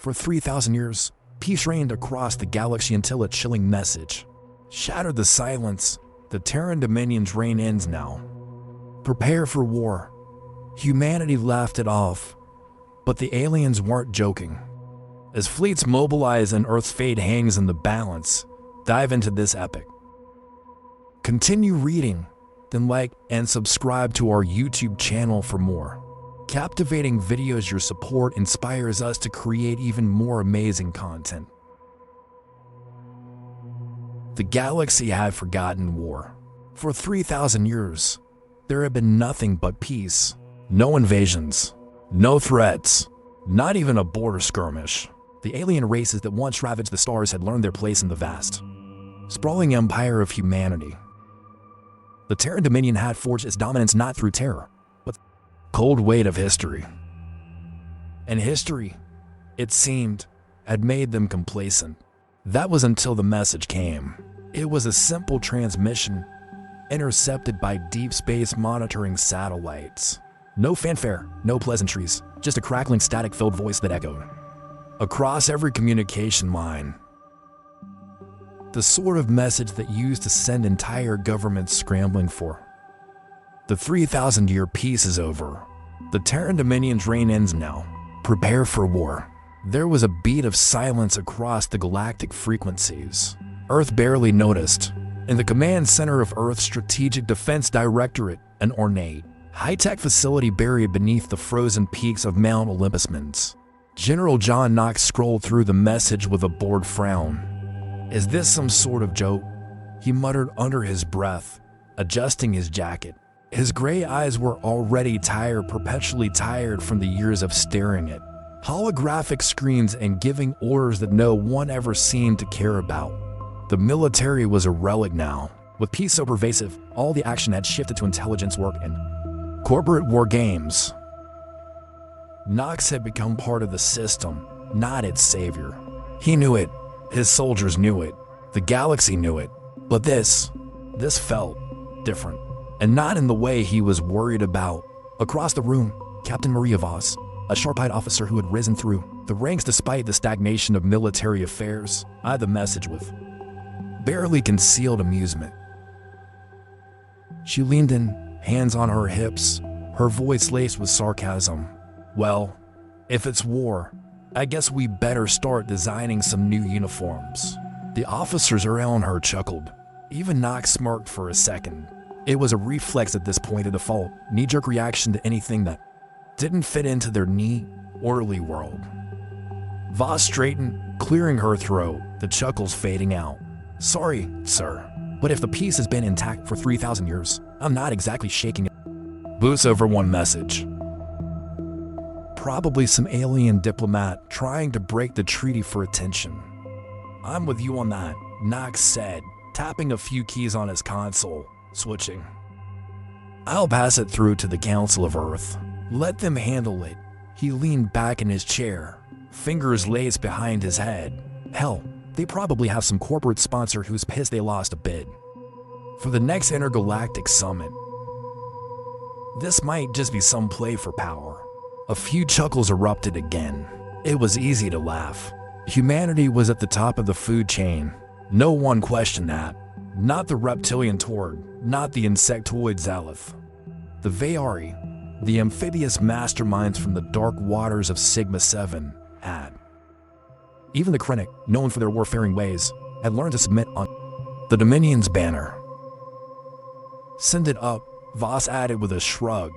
For 3,000 years, peace reigned across the galaxy until a chilling message shattered the silence. The Terran Dominion's reign ends now. Prepare for war. Humanity laughed it off, but the aliens weren't joking. As fleets mobilize and Earth's fate hangs in the balance, dive into this epic. Continue reading, then like and subscribe to our YouTube channel for more captivating videos. Your support inspires us to create even more amazing content. The galaxy had forgotten war. For 3,000 years, there had been nothing but peace. No invasions, no threats, not even a border skirmish. The alien races that once ravaged the stars had learned their place in the vast, sprawling empire of humanity. The Terran Dominion had forged its dominance not through terror, but the cold weight of history. And history, it seemed, had made them complacent. That was until the message came. It was a simple transmission, intercepted by deep space monitoring satellites. No fanfare, no pleasantries, just a crackling static-filled voice that echoed across every communication line. The sort of message that used to send entire governments scrambling for. The 3,000-year peace is over. The Terran Dominion's reign ends now. Prepare for war. There was a beat of silence across the galactic frequencies. Earth barely noticed. In the command center of Earth's Strategic Defense Directorate, an ornate, high-tech facility buried beneath the frozen peaks of Mount Olympus. General John Knox scrolled through the message with a bored frown. Is this some sort of joke? He muttered under his breath, adjusting his jacket. His gray eyes were already tired, perpetually tired from the years of staring at holographic screens and giving orders that no one ever seemed to care about. The military was a relic now. With peace so pervasive, all the action had shifted to intelligence work and corporate war games. Knox had become part of the system, not its savior. He knew it. His soldiers knew it. The galaxy knew it. But this felt different, and not in the way he was worried about. Across the room, Captain Maria Voss, a sharp-eyed officer who had risen through the ranks despite the stagnation of military affairs, eyed the message with barely concealed amusement. She leaned in, hands on her hips, her voice laced with sarcasm. Well, if it's war, I guess we better start designing some new uniforms. The officers around her chuckled. Even Knox smirked for a second. It was a reflex at this point, a default, knee-jerk reaction to anything that didn't fit into their neat, orderly world. Voss straightened, clearing her throat, the chuckles fading out. Sorry, sir, but if the peace has been intact for 3,000 years, I'm not exactly shaking boots over one message. Probably some alien diplomat trying to break the treaty for attention. I'm with you on that, Knox said, tapping a few keys on his console, switching. I'll pass it through to the Council of Earth. Let them handle it. He leaned back in his chair, fingers laced behind his head. Hell, they probably have some corporate sponsor who's pissed they lost a bid for the next intergalactic summit. This might just be some play for power. A few chuckles erupted again. It was easy to laugh. Humanity was at the top of the food chain. No one questioned that. Not the reptilian Tord, not the insectoid Zalith. The Vayari, the amphibious masterminds from the dark waters of Sigma-7, had. Even the Krennic, known for their warfaring ways, had learned to submit on the Dominion's banner. Send it up, Voss added with a shrug.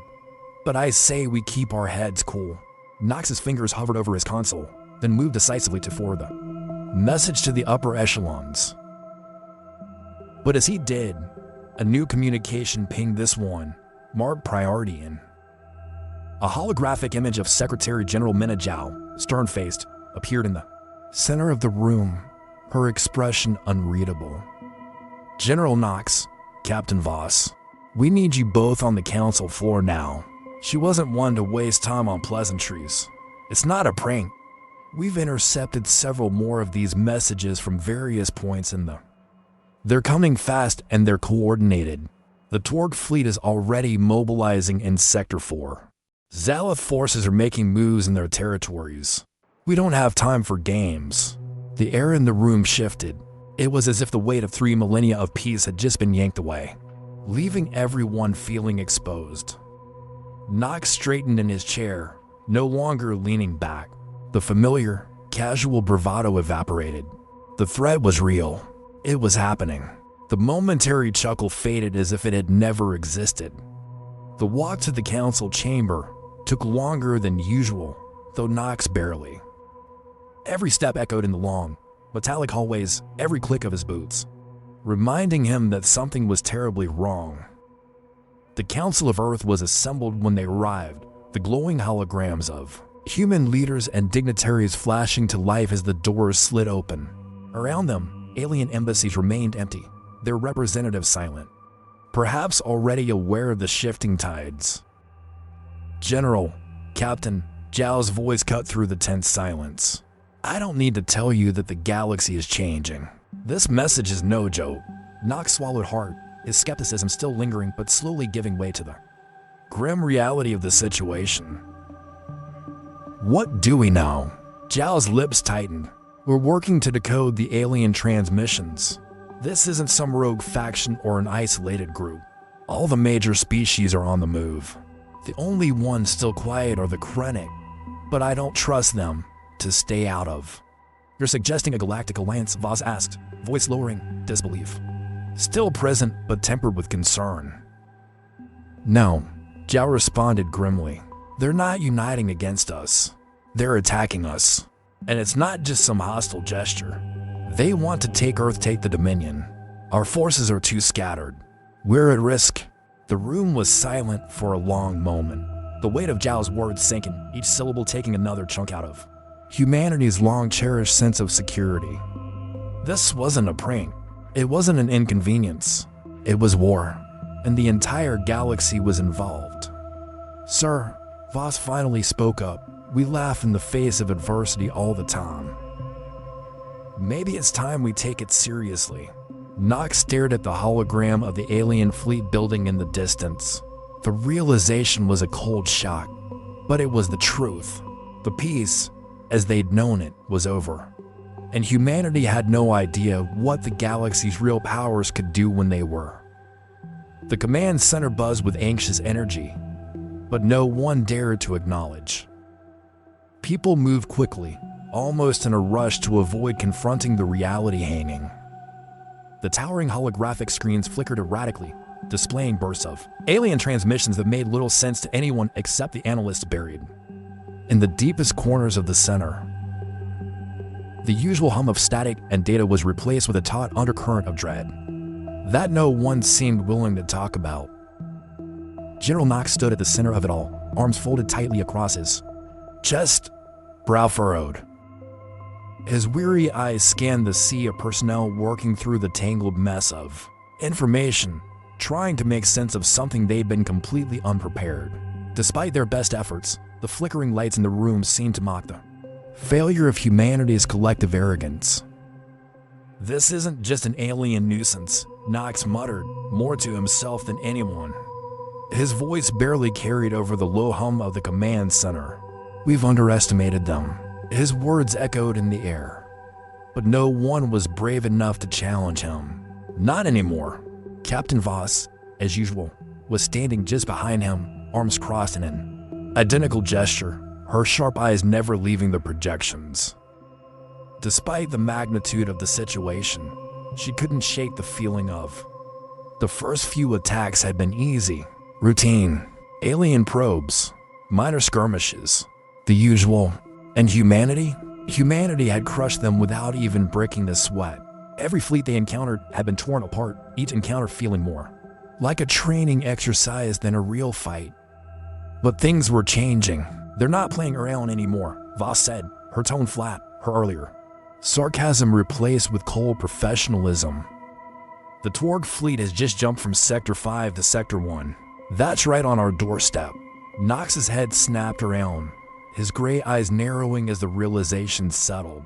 But I say we keep our heads cool. Knox's fingers hovered over his console, then moved decisively to forward the message to the upper echelons. But as he did, a new communication pinged this one, marked priority in. A holographic image of Secretary General Minna Zhao, stern-faced, appeared in the center of the room, her expression unreadable. General Knox, Captain Voss, we need you both on the council floor now. She wasn't one to waste time on pleasantries. It's not a prank. We've intercepted several more of these messages from various points in the. They're coming fast and they're coordinated. The Torg fleet is already mobilizing in Sector 4. Zalith forces are making moves in their territories. We don't have time for games. The air in the room shifted. It was as if the weight of 3 millennia of peace had just been yanked away, leaving everyone feeling exposed. Knox straightened in his chair, no longer leaning back. The familiar, casual bravado evaporated. The threat was real. It was happening. The momentary chuckle faded as if it had never existed. The walk to the council chamber took longer than usual, though Knox barely. Every step echoed in the long, metallic hallways, every click of his boots, reminding him that something was terribly wrong. The Council of Earth was assembled when they arrived, the glowing holograms of human leaders and dignitaries flashing to life as the doors slid open. Around them, alien embassies remained empty, their representatives silent, perhaps already aware of the shifting tides. General, Captain, Zhao's voice cut through the tense silence. I don't need to tell you that the galaxy is changing. This message is no joke. Knox swallowed hard, his skepticism still lingering but slowly giving way to the grim reality of the situation. What do we know? Zhao's lips tightened. We're working to decode the alien transmissions. This isn't some rogue faction or an isolated group. All the major species are on the move. The only ones still quiet are the Krennic, but I don't trust them to stay out of. You're suggesting a galactic alliance? Voss asked, voice lowering, disbelief still present but tempered with concern. No, Zhao responded grimly. They're not uniting against us. They're attacking us. And it's not just some hostile gesture. They want to take Earth, take the Dominion. Our forces are too scattered. We're at risk. The room was silent for a long moment. The weight of Zhao's words sinking, each syllable taking another chunk out of humanity's long-cherished sense of security. This wasn't a prank. It wasn't an inconvenience. It was war, and the entire galaxy was involved. Sir, Voss finally spoke up. We laugh in the face of adversity all the time. Maybe it's time we take it seriously. Knox stared at the hologram of the alien fleet building in the distance. The realization was a cold shock, but it was the truth. The peace, as they'd known it, was over. And humanity had no idea what the galaxy's real powers could do when they were. The command center buzzed with anxious energy, but no one dared to acknowledge. People moved quickly, almost in a rush to avoid confronting the reality hanging. The towering holographic screens flickered erratically, displaying bursts of alien transmissions that made little sense to anyone except the analysts buried in the deepest corners of the center. The usual hum of static and data was replaced with a taut undercurrent of dread that no one seemed willing to talk about. General Knox stood at the center of it all, arms folded tightly across his chest, brow furrowed. His weary eyes scanned the sea of personnel working through the tangled mess of information, trying to make sense of something they'd been completely unprepared. Despite their best efforts, the flickering lights in the room seemed to mock the failure of humanity's collective arrogance. This isn't just an alien nuisance, Knox muttered, more to himself than anyone. His voice barely carried over the low hum of the command center. We've underestimated them. His words echoed in the air, but no one was brave enough to challenge him. Not anymore. Captain Voss, as usual, was standing just behind him, arms crossed in an identical gesture, her sharp eyes never leaving the projections. Despite the magnitude of the situation, she couldn't shake the feeling of the first few attacks had been easy, routine, alien probes, minor skirmishes, the usual. And humanity? Humanity had crushed them without even breaking a sweat. Every fleet they encountered had been torn apart, each encounter feeling more like a training exercise than a real fight. But things were changing. They're not playing around anymore, Voss said, her tone flat, her earlier sarcasm replaced with cold professionalism. The Torg fleet has just jumped from Sector 5 to Sector 1. That's right on our doorstep. Knox's head snapped around, his gray eyes narrowing as the realization settled.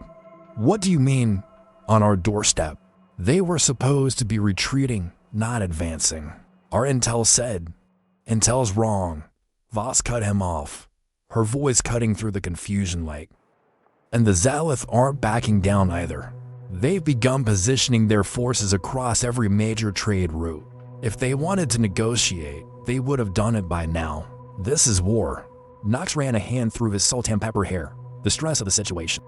What do you mean, on our doorstep? They were supposed to be retreating, not advancing. Our intel said. Intel's wrong. Voss cut him off, her voice cutting through the confusion like And the Zalith aren't backing down either. They've begun positioning their forces across every major trade route. If they wanted to negotiate, they would have done it by now. This is war. Nox ran a hand through his sultan pepper hair, the stress of the situation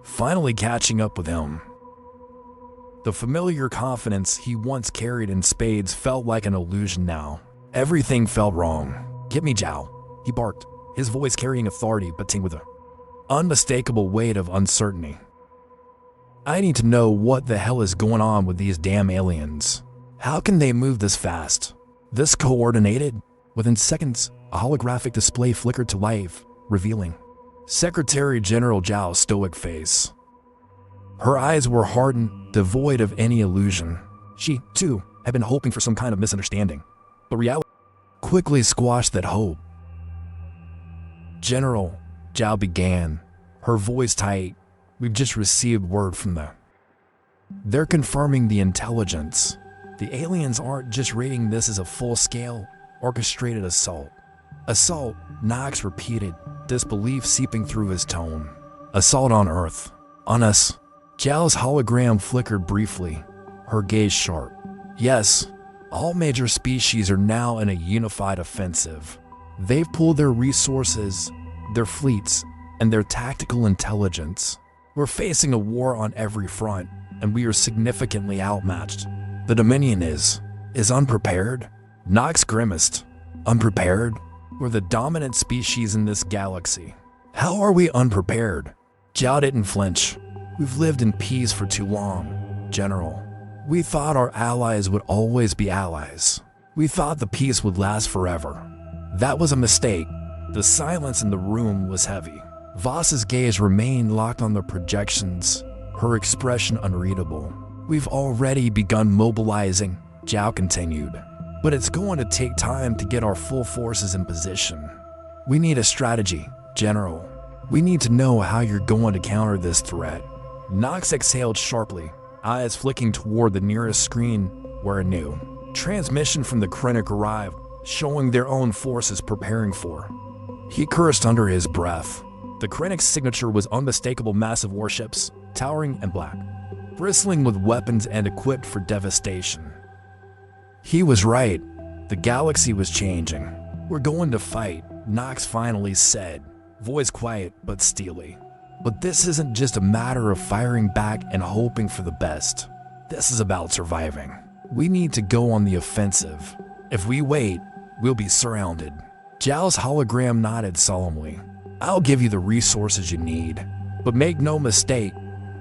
finally catching up with him. The familiar confidence he once carried in spades felt like an illusion now. Everything felt wrong. "Get me, Zhao," he barked, his voice carrying authority but tinged with an unmistakable weight of uncertainty. "I need to know what the hell is going on with these damn aliens. How can they move this fast? This coordinated?" Within seconds, a holographic display flickered to life, revealing Secretary General Zhao's stoic face. Her eyes were hardened, devoid of any illusion. She, too, had been hoping for some kind of misunderstanding, but reality quickly squashed that hope. "General," Zhao began, her voice tight, "we've just received word from They're confirming the intelligence. The aliens aren't just raiding this as a full-scale, orchestrated assault." "Assault," Nox repeated, disbelief seeping through his tone. "Assault on Earth. On us." Zhao's hologram flickered briefly, her gaze sharp. "Yes, all major species are now in a unified offensive. They've pulled their resources, their fleets, and their tactical intelligence. We're facing a war on every front, and we are significantly outmatched. The Dominion is unprepared." Nox grimaced. "Unprepared? We're the dominant species in this galaxy. How are we unprepared?" Zhao didn't flinch. "We've lived in peace for too long, General. We thought our allies would always be allies. We thought the peace would last forever. That was a mistake." The silence in the room was heavy. Voss's gaze remained locked on the projections, her expression unreadable. "We've already begun mobilizing," Zhao continued. "But it's going to take time to get our full forces in position. We need a strategy, General. We need to know how you're going to counter this threat." Nox exhaled sharply, eyes flicking toward the nearest screen where a new transmission from the Krennic arrived, showing their own forces preparing for. He cursed under his breath. The Krennic's signature was unmistakable: massive warships, towering and black, bristling with weapons and equipped for devastation. He was right. The galaxy was changing. "We're going to fight," Nox finally said, voice quiet but steely. "But this isn't just a matter of firing back and hoping for the best. This is about surviving. We need to go on the offensive. If we wait, we'll be surrounded." Zhao's hologram nodded solemnly. "I'll give you the resources you need. But make no mistake,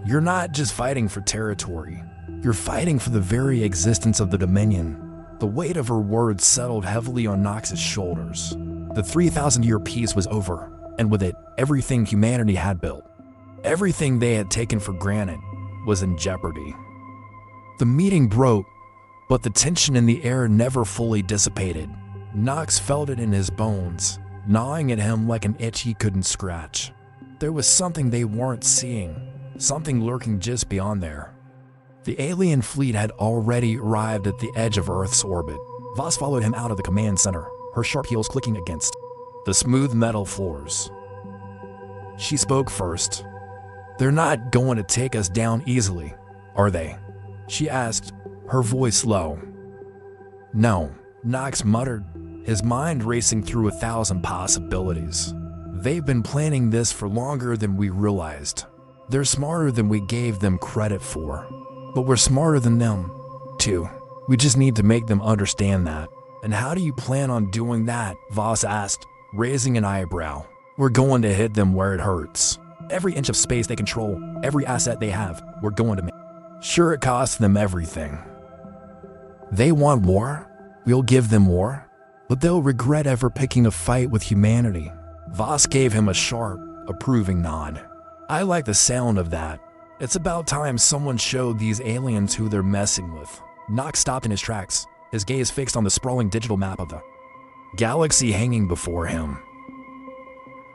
you're not just fighting for territory. You're fighting for the very existence of the Dominion." The weight of her words settled heavily on Nox's shoulders. The 3,000-year peace was over, and with it, everything humanity had built, everything they had taken for granted, was in jeopardy. The meeting broke, but the tension in the air never fully dissipated. Nox felt it in his bones, gnawing at him like an itch he couldn't scratch. There was something they weren't seeing, something lurking just beyond there. The alien fleet had already arrived at the edge of Earth's orbit. Voss followed him out of the command center, her sharp heels clicking against the smooth metal floors. She spoke first. "They're not going to take us down easily, are they?" she asked, her voice low. "No," Nox muttered, his mind racing through 1,000 possibilities. "They've been planning this for longer than we realized. They're smarter than we gave them credit for. But we're smarter than them, too. We just need to make them understand that." "And how do you plan on doing that?" Voss asked, raising an eyebrow. "We're going to hit them where it hurts. Every inch of space they control, every asset they have, we're going to make sure it costs them everything. They want war? We'll give them war. But they'll regret ever picking a fight with humanity." Voss gave him a sharp, approving nod. "I like the sound of that. It's about time someone showed these aliens who they're messing with." Nox stopped in his tracks, his gaze fixed on the sprawling digital map of the galaxy hanging before him.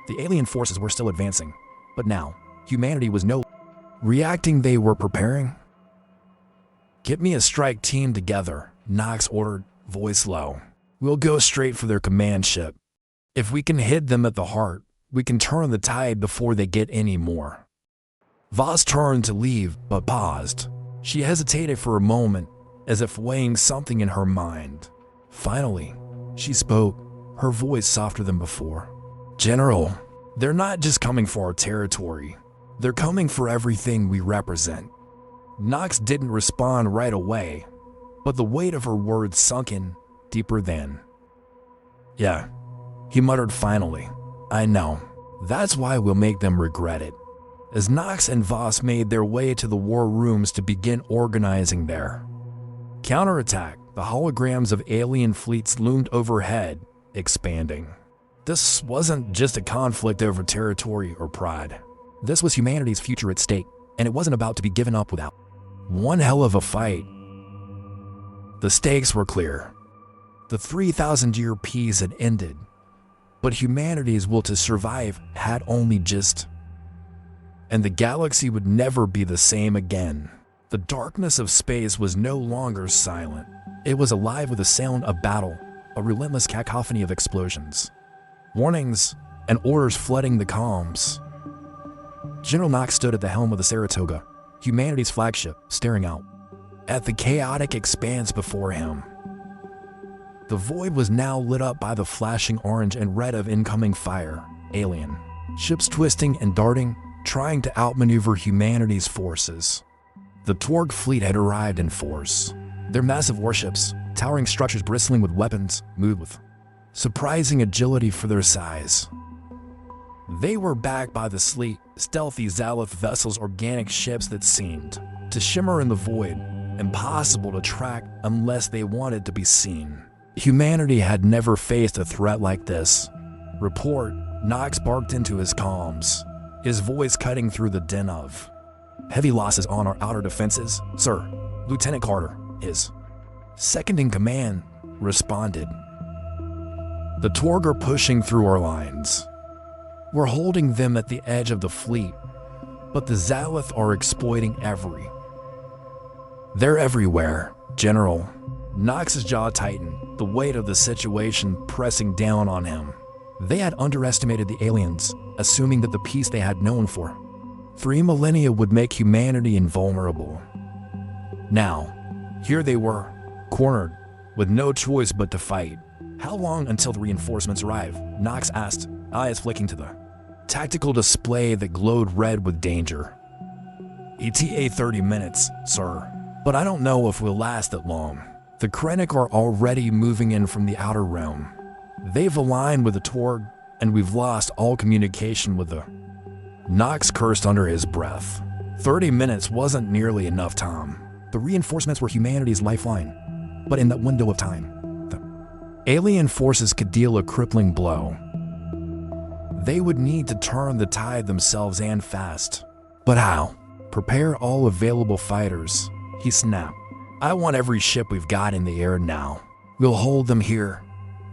The alien forces were still advancing, but now, humanity was no reacting. They were preparing. "Get me a strike team together," Nox ordered, voice low. "We'll go straight for their command ship. If we can hit them at the heart, we can turn the tide before they get any more." Voss turned to leave, but paused. She hesitated for a moment, as if weighing something in her mind. Finally, she spoke, her voice softer than before. "General, they're not just coming for our territory. They're coming for everything we represent." Knox didn't respond right away, but the weight of her words sunk in deeper than. "Yeah," he muttered finally. "I know. That's why we'll make them regret it." As Knox and Voss made their way to the war rooms to begin organizing their counterattack, the holograms of alien fleets loomed overhead, expanding. This wasn't just a conflict over territory or pride. This was humanity's future at stake, and it wasn't about to be given up without one hell of a fight. The stakes were clear. The 3,000-year peace had ended, but humanity's will to survive had only just. And the galaxy would never be the same again. The darkness of space was no longer silent. It was alive with the sound of battle, a relentless cacophony of explosions, warnings, and orders flooding the comms. General Knox stood at the helm of the Saratoga, humanity's flagship, staring out at the chaotic expanse before him. The void was now lit up by the flashing orange and red of incoming fire, alien ships twisting and darting, trying to outmaneuver humanity's forces. The Torg fleet had arrived in force. Their massive warships, towering structures bristling with weapons, moved with surprising agility for their size. They were backed by the sleek, stealthy Zalith vessels, organic ships that seemed to shimmer in the void, impossible to track unless they wanted to be seen. Humanity had never faced a threat like this. "Report," Knox barked into his comms, his voice cutting through the din of. "Heavy losses on our outer defenses, sir." Lieutenant Carter, his second-in-command, responded. "The Torg are pushing through our lines. We're holding them at the edge of the fleet, but the Zalith are exploiting They're everywhere, General." Knox's jaw tightened, the weight of the situation pressing down on him. They had underestimated the aliens, assuming that the peace they had known for 3 millennia would make humanity invulnerable. Now, here they were, cornered, with no choice but to fight. "How long until the reinforcements arrive?" Knox asked, eyes flicking to the tactical display that glowed red with danger. "ETA 30 minutes, sir. But I don't know if we'll last that long. The Krennic are already moving in from the outer realm. They've aligned with the Torg, and we've lost all communication with the." Knox cursed under his breath. 30 minutes wasn't nearly enough time. The reinforcements were humanity's lifeline. But in that window of time, the alien forces could deal a crippling blow. They would need to turn the tide themselves, and fast. But how? "Prepare all available fighters," he snapped. "I want every ship we've got in the air now. We'll hold them here,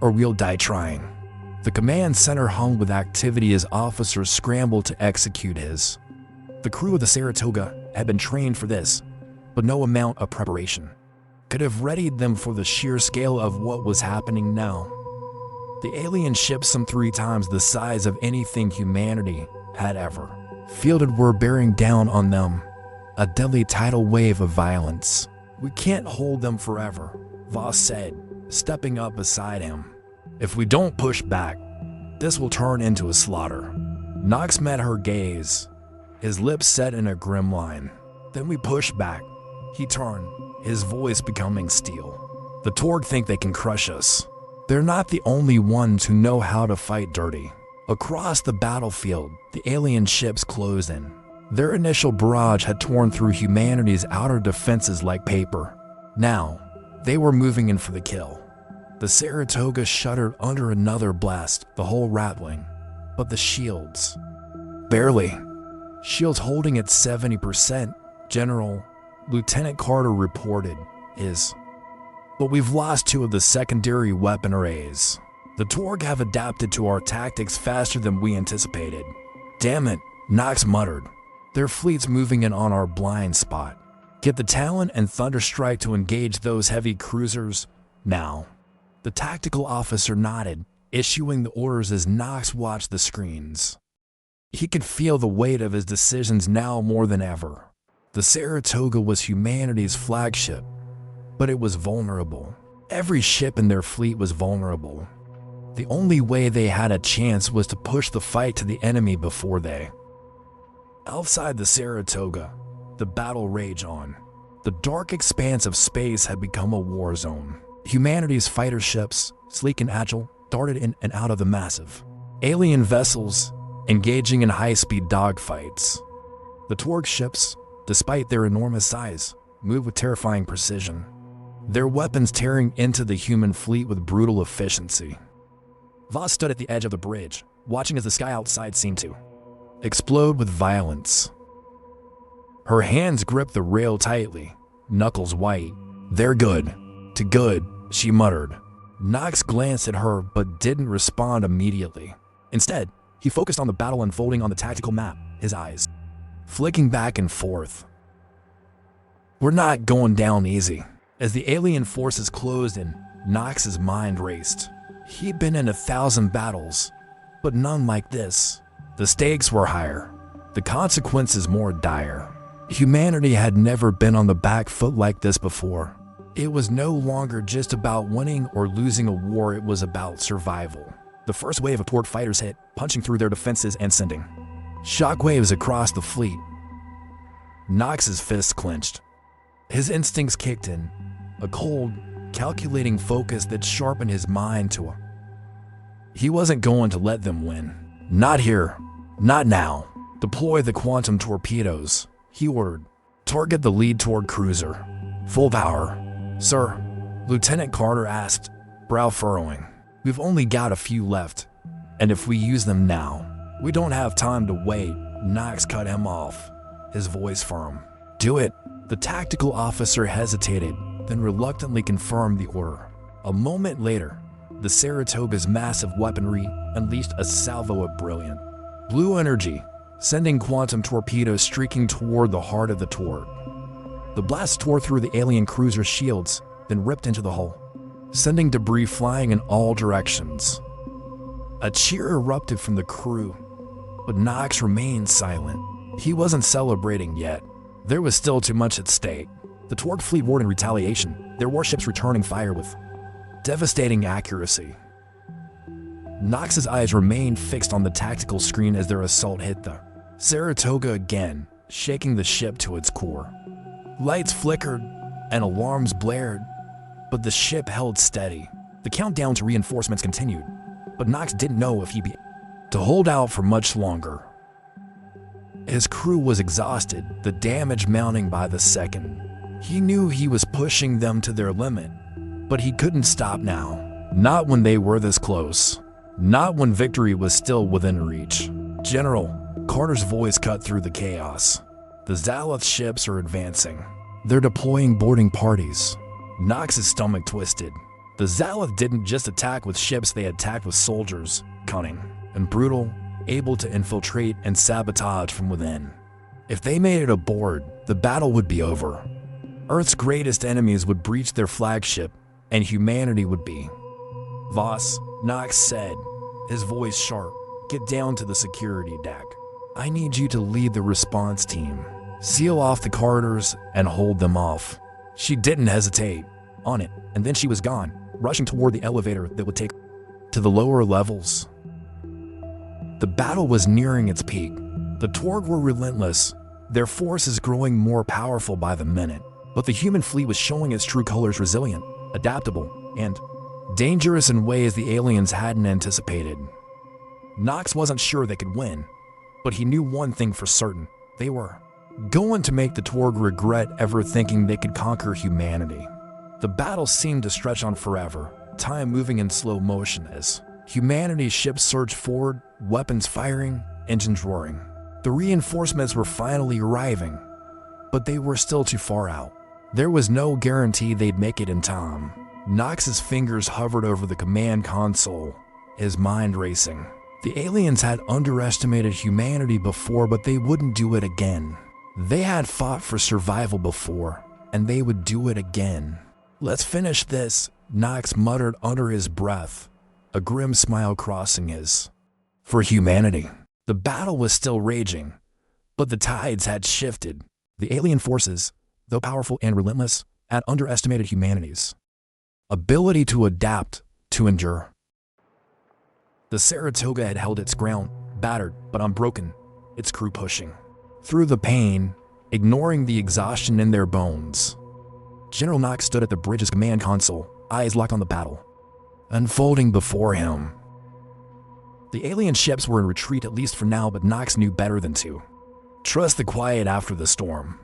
or we'll die trying." The command center hung with activity as officers scrambled to execute his. The crew of the Saratoga had been trained for this, but no amount of preparation could have readied them for the sheer scale of what was happening now. The alien ships, some 3 times the size of anything humanity had ever fielded, were bearing down on them, a deadly tidal wave of violence. "We can't hold them forever," Voss said, stepping up beside him. "If we don't push back, this will turn into a slaughter." Knox met her gaze, his lips set in a grim line. "Then we push back." He turned, his voice becoming steel. "The Torg think they can crush us. They're not the only ones who know how to fight dirty." Across the battlefield, the alien ships closed in. Their initial barrage had torn through humanity's outer defenses like paper. Now, they were moving in for the kill. The Saratoga shuddered under another blast, the hull rattling. But the shields. Barely. "Shields holding at 70%, General," Lieutenant Carter reported. "But we've lost 2 of the secondary weapon arrays. The Torg have adapted to our tactics faster than we anticipated." "Damn it," Knox muttered. "Their fleet's moving in on our blind spot. Get the Talon and Thunderstrike to engage those heavy cruisers now." The tactical officer nodded, issuing the orders as Knox watched the screens. He could feel the weight of his decisions now more than ever. The Saratoga was humanity's flagship, but it was vulnerable. Every ship in their fleet was vulnerable. The only way they had a chance was to push the fight to the enemy before they. Outside the Saratoga, the battle raged on. The dark expanse of space had become a war zone. Humanity's fighter ships, sleek and agile, darted in and out of the massive alien vessels, engaging in high-speed dogfights. The Torg ships, despite their enormous size, moved with terrifying precision, their weapons tearing into the human fleet with brutal efficiency. Voss stood at the edge of the bridge, watching as the sky outside seemed to explode with violence. Her hands gripped the rail tightly, knuckles white. "They're good. Too good," she muttered. Knox glanced at her but didn't respond immediately. Instead, he focused on the battle unfolding on the tactical map, his eyes flicking back and forth. "We're not going down easy." As the alien forces closed in, Knox's mind raced. He'd been in 1,000 battles, but none like this. The stakes were higher, the consequences more dire. Humanity had never been on the back foot like this before. It was no longer just about winning or losing a war, it was about survival. The first wave of Torg fighters hit, punching through their defenses and sending shockwaves across the fleet. Knox's fists clenched. His instincts kicked in, a cold, calculating focus that sharpened his mind to a. He wasn't going to let them win. Not here. Not now. "Deploy the quantum torpedoes," he ordered. "Target the lead Torg cruiser. Full power." "Sir," Lieutenant Carter asked, brow furrowing. "We've only got a few left, and if we use them now, we don't have time to wait." Knox cut him off, his voice firm. "Do it." The tactical officer hesitated, then reluctantly confirmed the order. A moment later, the Saratoga's massive weaponry unleashed a salvo of brilliant blue energy, sending quantum torpedoes streaking toward the heart of the Torg. The blast tore through the alien cruiser's shields, then ripped into the hull, sending debris flying in all directions. A cheer erupted from the crew, but Knox remained silent. He wasn't celebrating yet. There was still too much at stake. The Torg fleet warred in retaliation, their warships returning fire with devastating accuracy. Knox's eyes remained fixed on the tactical screen as their assault hit the Saratoga again, shaking the ship to its core. Lights flickered and alarms blared, but the ship held steady. The countdown to reinforcements continued, but Knox didn't know if he'd be able to hold out for much longer. His crew was exhausted, the damage mounting by the second. He knew he was pushing them to their limit, but he couldn't stop now. Not when they were this close. Not when victory was still within reach. "General," Carter's voice cut through the chaos. "The Zalith ships are advancing. They're deploying boarding parties." Knox's stomach twisted. The Zalith didn't just attack with ships, they attacked with soldiers, cunning and brutal, able to infiltrate and sabotage from within. If they made it aboard, the battle would be over. Earth's greatest enemies would breach their flagship, and humanity would be. "Voss," Knox said, his voice sharp, "get down to the security deck. I need you to lead the response team. Seal off the corridors and hold them off." She didn't hesitate. On it, and then she was gone, rushing toward the elevator that would take to the lower levels. The battle was nearing its peak. The Torg were relentless, their forces growing more powerful by the minute. But the human fleet was showing its true colors: resilient, adaptable, and dangerous in ways the aliens hadn't anticipated. Knox wasn't sure they could win, but he knew one thing for certain: they were going to make the Torg regret ever thinking they could conquer humanity. The battle seemed to stretch on forever, time moving in slow motion as humanity's ships surged forward, weapons firing, engines roaring. The reinforcements were finally arriving, but they were still too far out. There was no guarantee they'd make it in time. Knox's fingers hovered over the command console, his mind racing. The aliens had underestimated humanity before, but they wouldn't do it again. They had fought for survival before, and they would do it again. "Let's finish this," Knox muttered under his breath, a grim smile crossing his. "For humanity." The battle was still raging, but the tides had shifted. The alien forces, though powerful and relentless, had underestimated humanity's ability to adapt, to endure. The Saratoga had held its ground, battered but unbroken, its crew pushing through the pain, ignoring the exhaustion in their bones. General Knox stood at the bridge's command console, eyes locked on the battle unfolding before him. The alien ships were in retreat, at least for now, but Knox knew better than to trust the quiet after the storm.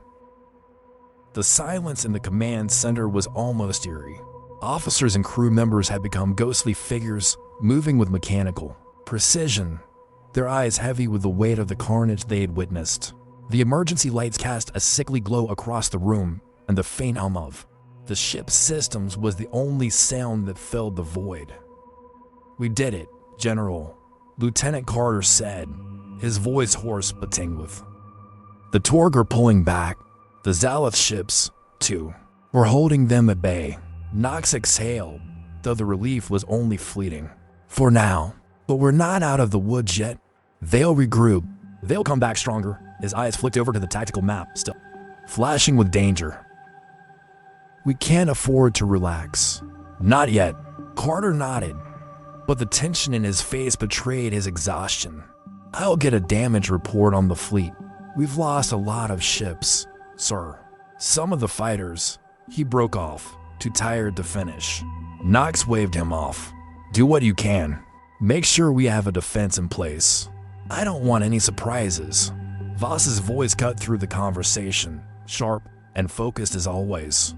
The silence in the command center was almost eerie. Officers and crew members had become ghostly figures, moving with mechanical precision, their eyes heavy with the weight of the carnage they had witnessed. The emergency lights cast a sickly glow across the room, and the faint hum of the ship's systems was the only sound that filled the void. "We did it, General," Lieutenant Carter said, his voice hoarse but tinged with the Torg are pulling back. The Zalith ships, too, were holding them at bay. Knox exhaled, though the relief was only fleeting. "For now, but we're not out of the woods yet. They'll regroup. They'll come back stronger." His eyes flicked over to the tactical map, still flashing with danger. "We can't afford to relax." "Not yet." Carter nodded, but the tension in his face betrayed his exhaustion. "I'll get a damage report on the fleet. We've lost a lot of ships, sir. Some of the fighters." He broke off, too tired to finish. Knox waved him off. "Do what you can. Make sure we have a defense in place. I don't want any surprises." Voss's voice cut through the conversation, sharp and focused as always.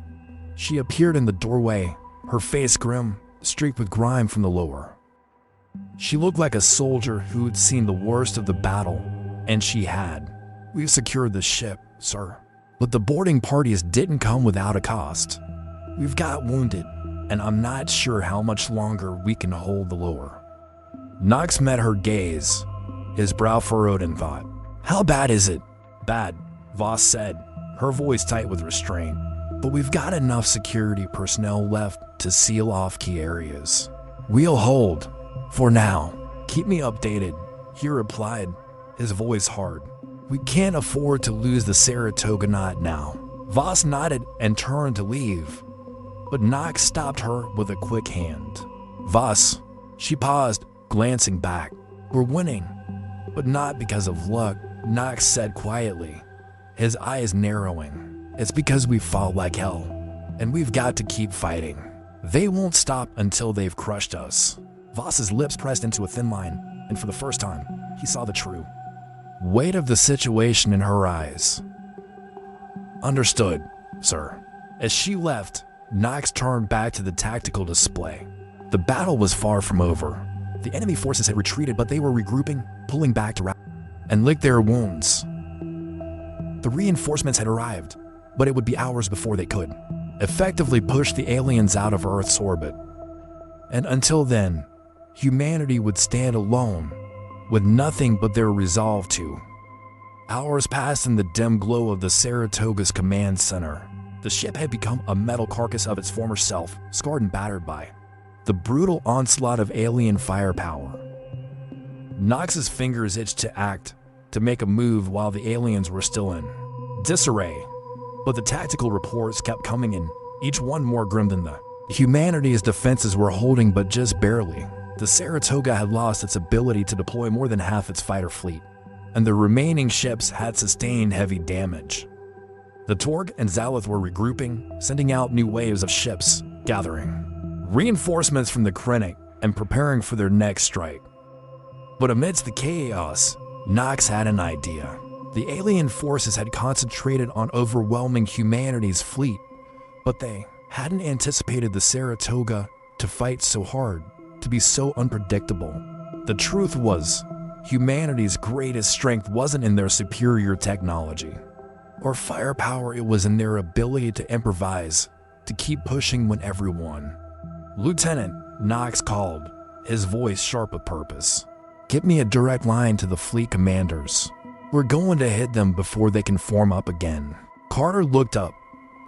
She appeared in the doorway, her face grim, streaked with grime from the lower. She looked like a soldier who'd seen the worst of the battle, and she had. "We've secured the ship, sir, but the boarding parties didn't come without a cost. We've got wounded, and I'm not sure how much longer we can hold the lower." Knox met her gaze, his brow furrowed in thought. "How bad is it?" "Bad," Voss said, her voice tight with restraint. "But we've got enough security personnel left to seal off key areas. We'll hold. For now. Keep me updated," he replied, his voice hard. "We can't afford to lose the Saratoga not now." Voss nodded and turned to leave, but Knox stopped her with a quick hand. "Voss," she paused, glancing back. "We're winning, but not because of luck," Knox said quietly, his eyes narrowing. "It's because we fought like hell, and we've got to keep fighting. They won't stop until they've crushed us." Voss's lips pressed into a thin line, and for the first time, he saw the true weight of the situation in her eyes. "Understood, sir." As she left, Knox turned back to the tactical display. The battle was far from over. The enemy forces had retreated, but they were regrouping, pulling back to wrap and lick their wounds. The reinforcements had arrived, but it would be hours before they could effectively push the aliens out of Earth's orbit. And until then, humanity would stand alone, with nothing but their resolve to. Hours passed in the dim glow of the Saratoga's command center. The ship had become a metal carcass of its former self, scarred and battered by the brutal onslaught of alien firepower. Knox's fingers itched to act, to make a move while the aliens were still in disarray. But the tactical reports kept coming in, each one more grim than the humanity's defenses were holding, but just barely. The Saratoga had lost its ability to deploy more than half its fighter fleet, and the remaining ships had sustained heavy damage. The Torg and Zalith were regrouping, sending out new waves of ships, gathering reinforcements from the Krennic and preparing for their next strike. But amidst the chaos, Knox had an idea. The alien forces had concentrated on overwhelming humanity's fleet, but they hadn't anticipated the Saratoga to fight so hard, to be so unpredictable. The truth was, humanity's greatest strength wasn't in their superior technology or firepower, it was in their ability to improvise, to keep pushing when everyone. "Lieutenant," Knox called, his voice sharp with purpose. "Get me a direct line to the fleet commanders. We're going to hit them before they can form up again." Carter looked up,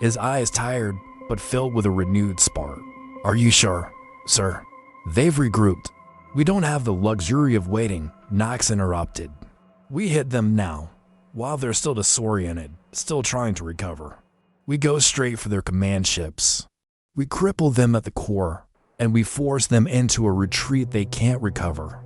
his eyes tired but filled with a renewed spark. "Are you sure, sir?" "They've regrouped. We don't have the luxury of waiting," Knox interrupted. We hit them now, while they're still disoriented, still trying to recover. We go straight for their command ships. We cripple them at the core, and we force them into a retreat they can't recover.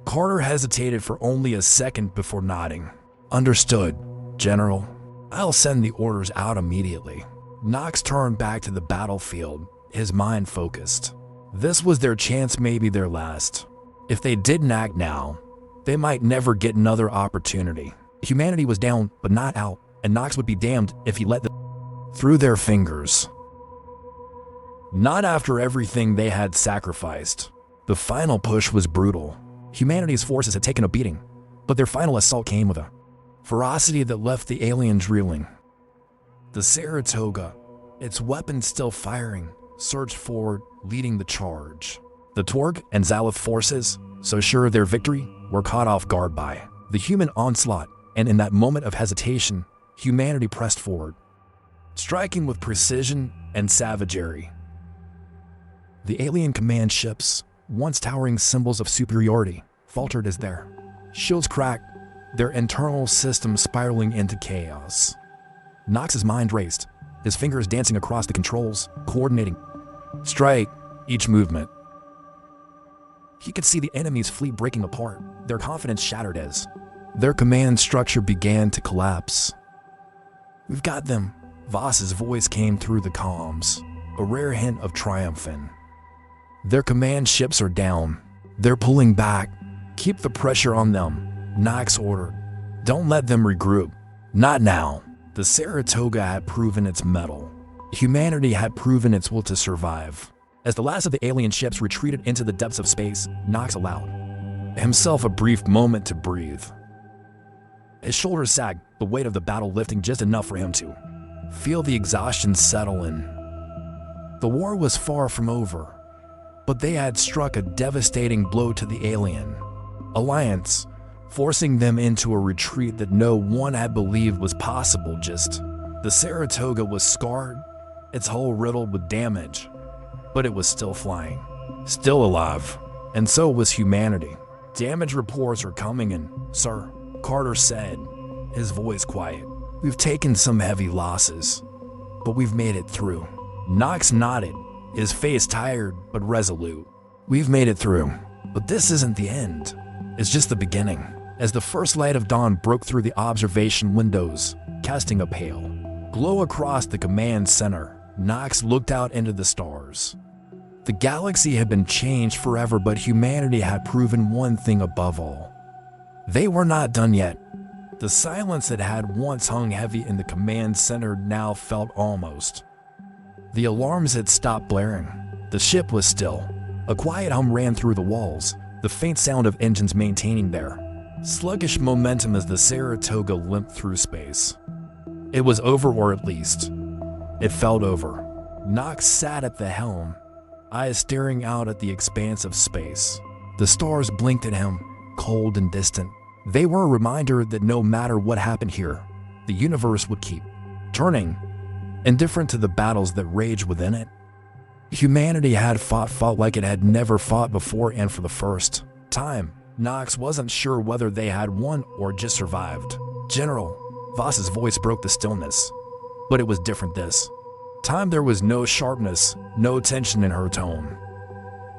Carter hesitated for only a second before nodding. Understood, General. I'll send the orders out immediately. Knox turned back to the battlefield, his mind focused. This was their chance, maybe their last. If they didn't act now, they might never get another opportunity. Humanity was down, but not out, and Knox would be damned if he let them through their fingers. Not after everything they had sacrificed. The final push was brutal. Humanity's forces had taken a beating, but their final assault came with a ferocity that left the aliens reeling. The Saratoga, its weapons still firing, surged forward, leading the charge. The Torg and Zalith forces, so sure of their victory, were caught off guard by the human onslaught, and in that moment of hesitation, humanity pressed forward, striking with precision and savagery. The alien command ships, once towering symbols of superiority, faltered as their shields cracked, their internal systems spiraling into chaos. Knox's mind raced, his fingers dancing across the controls, coordinating strike each movement. He could see the enemy's fleet breaking apart, their confidence shattered as their command structure began to collapse. We've got them, Voss's voice came through the comms, a rare hint of triumph. Their command ships are down. They're pulling back. Keep the pressure on them, Knox ordered. Don't let them regroup. Not now. The Saratoga had proven its mettle. Humanity had proven its will to survive. As the last of the alien ships retreated into the depths of space, Knox allowed himself a brief moment to breathe. His shoulders sagged, the weight of the battle lifting just enough for him to feel the exhaustion settle in. The war was far from over, but they had struck a devastating blow to the alien alliance, forcing them into a retreat that no one had believed was possible. The Saratoga was scarred, its hull riddled with damage, but it was still flying, still alive, and so was humanity. Damage reports are coming in, sir, Carter said, his voice quiet. We've taken some heavy losses, but we've made it through. Knox nodded, his face tired but resolute. We've made it through, but this isn't the end. It's just the beginning. As the first light of dawn broke through the observation windows, casting a pale glow across the command center, Knox looked out into the stars. The galaxy had been changed forever, but humanity had proven one thing above all. They were not done yet. The silence that had once hung heavy in the command center now felt almost. The alarms had stopped blaring. The ship was still. A quiet hum ran through the walls, the faint sound of engines maintaining their sluggish momentum as the Saratoga limped through space. It was over, or at least, it felt over. Knox sat at the helm, eyes staring out at the expanse of space. The stars blinked at him, cold and distant. They were a reminder that no matter what happened here, the universe would keep turning, indifferent to the battles that raged within it. Humanity had fought like it had never fought before, and for the first time, Knox wasn't sure whether they had won or just survived. General, Voss's voice broke the stillness, but it was different this time. There was no sharpness, no tension in her tone.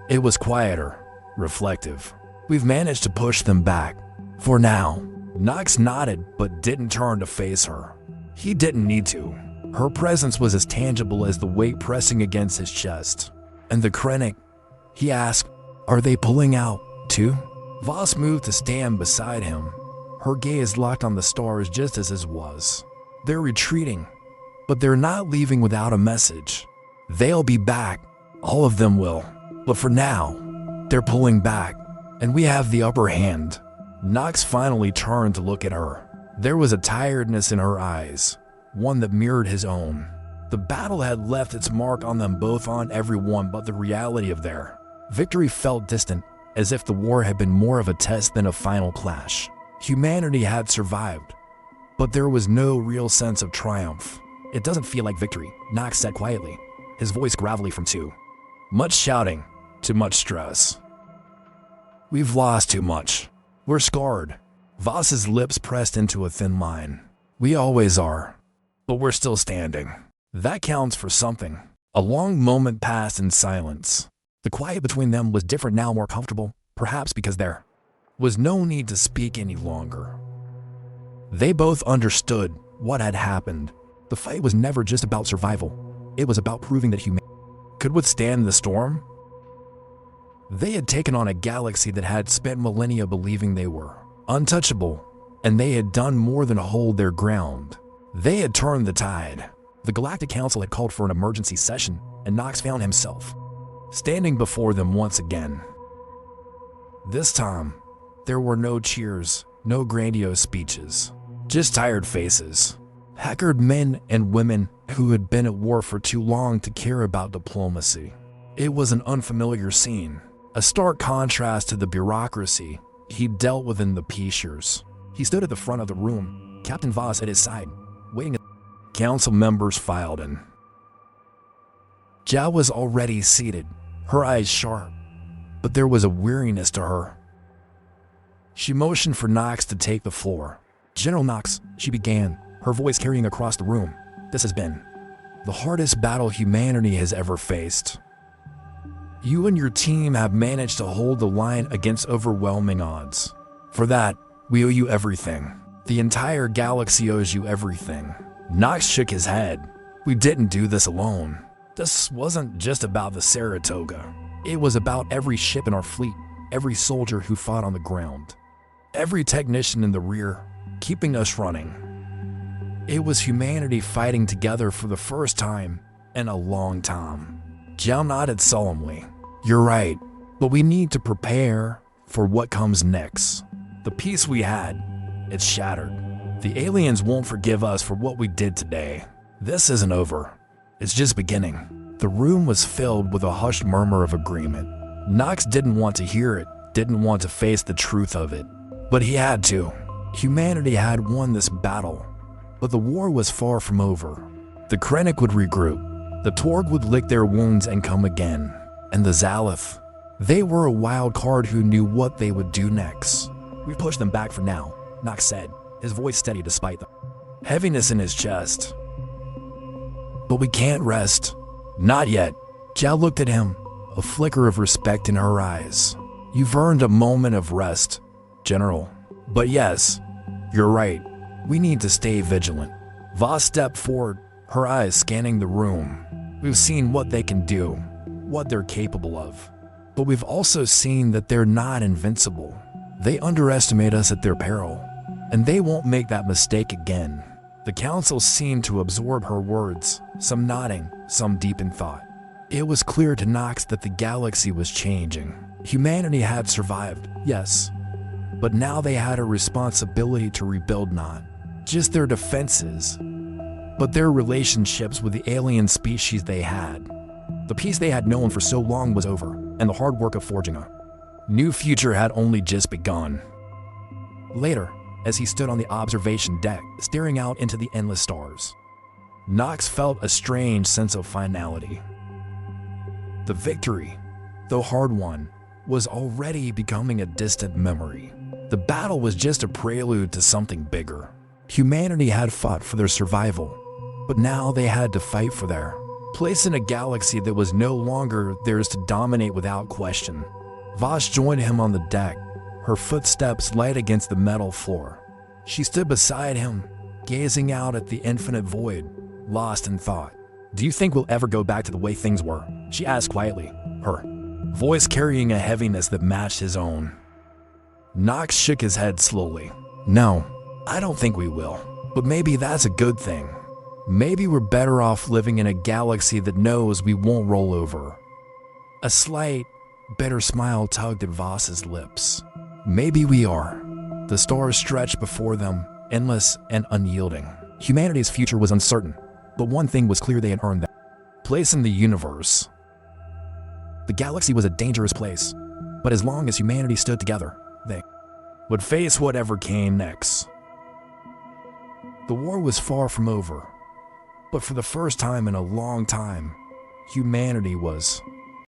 It was quieter, reflective. We've managed to push them back. For now. Knox nodded but didn't turn to face her. He didn't need to. Her presence was as tangible as the weight pressing against his chest. And the Krennic, he asked, are they pulling out, too? Voss moved to stand beside him, her gaze locked on the stars just as his was. They're retreating, but they're not leaving without a message. They'll be back, all of them will. But for now, they're pulling back, and we have the upper hand. Knox finally turned to look at her. There was a tiredness in her eyes, one that mirrored his own. The battle had left its mark on them both, on everyone, but the reality of their victory felt distant, as if the war had been more of a test than a final clash. Humanity had survived, but there was no real sense of triumph. It doesn't feel like victory, Knox said quietly, his voice gravelly from too much shouting, too much stress. We've lost too much. We're scarred. Voss's lips pressed into a thin line. We always are, but we're still standing. That counts for something. A long moment passed in silence. The quiet between them was different now, more comfortable, perhaps because there was no need to speak any longer. They both understood what had happened. The fight was never just about survival. It was about proving that humanity could withstand the storm. They had taken on a galaxy that had spent millennia believing they were untouchable, and they had done more than hold their ground. They had turned the tide. The Galactic Council had called for an emergency session, and Nox found himself standing before them once again. This time, there were no cheers, no grandiose speeches, just tired faces. Haggard men and women who had been at war for too long to care about diplomacy. It was an unfamiliar scene, a stark contrast to the bureaucracy he dealt with in the peace years. He stood at the front of the room, Captain Voss at his side, waiting. Council members filed in. Zhao was already seated, her eyes sharp, but there was a weariness to her. She motioned for Nox to take the floor. General Nox, she began, her voice carrying across the room. This has been the hardest battle humanity has ever faced. You and your team have managed to hold the line against overwhelming odds. For that, we owe you everything. The entire galaxy owes you everything. Nox shook his head. We didn't do this alone. This wasn't just about the Saratoga. It was about every ship in our fleet, every soldier who fought on the ground, every technician in the rear, keeping us running. It was humanity fighting together for the first time in a long time. Zhao nodded solemnly. You're right, but we need to prepare for what comes next. The peace we had, it's shattered. The aliens won't forgive us for what we did today. This isn't over. It's just beginning. The room was filled with a hushed murmur of agreement. Nox didn't want to hear it, didn't want to face the truth of it, but he had to. Humanity had won this battle, but the war was far from over. The Krennic would regroup, the Torg would lick their wounds and come again, and the Zalith, they were a wild card who knew what they would do next. We've pushed them back for now, Nox said, his voice steady despite the heaviness in his chest. But we can't rest. Not yet. Zhao looked at him, a flicker of respect in her eyes. You've earned a moment of rest, General. But yes, you're right. We need to stay vigilant. Voss stepped forward, her eyes scanning the room. We've seen what they can do, what they're capable of. But we've also seen that they're not invincible. They underestimate us at their peril, and they won't make that mistake again. The council seemed to absorb her words, some nodding, some deep in thought. It was clear to Nox that the galaxy was changing. Humanity had survived, yes, but now they had a responsibility to rebuild not just their defenses, but their relationships with the alien species they had. The peace they had known for so long was over, and the hard work of forging a new future had only just begun. Later, as he stood on the observation deck, staring out into the endless stars, Nox felt a strange sense of finality. The victory, though hard won, was already becoming a distant memory. The battle was just a prelude to something bigger. Humanity had fought for their survival, but now they had to fight for their place in a galaxy that was no longer theirs to dominate without question. Voss joined him on the deck, her footsteps light against the metal floor. She stood beside him, gazing out at the infinite void, lost in thought. Do you think we'll ever go back to the way things were? She asked quietly, her voice carrying a heaviness that matched his own. Nox shook his head slowly. No, I don't think we will, but maybe that's a good thing. Maybe we're better off living in a galaxy that knows we won't roll over. A slight, bitter smile tugged at Voss's lips. Maybe we are. The stars stretched before them, endless and unyielding. Humanity's future was uncertain, but one thing was clear: they had earned that place in the universe. The galaxy was a dangerous place, but as long as humanity stood together, they would face whatever came next. The war was far from over, but for the first time in a long time, humanity was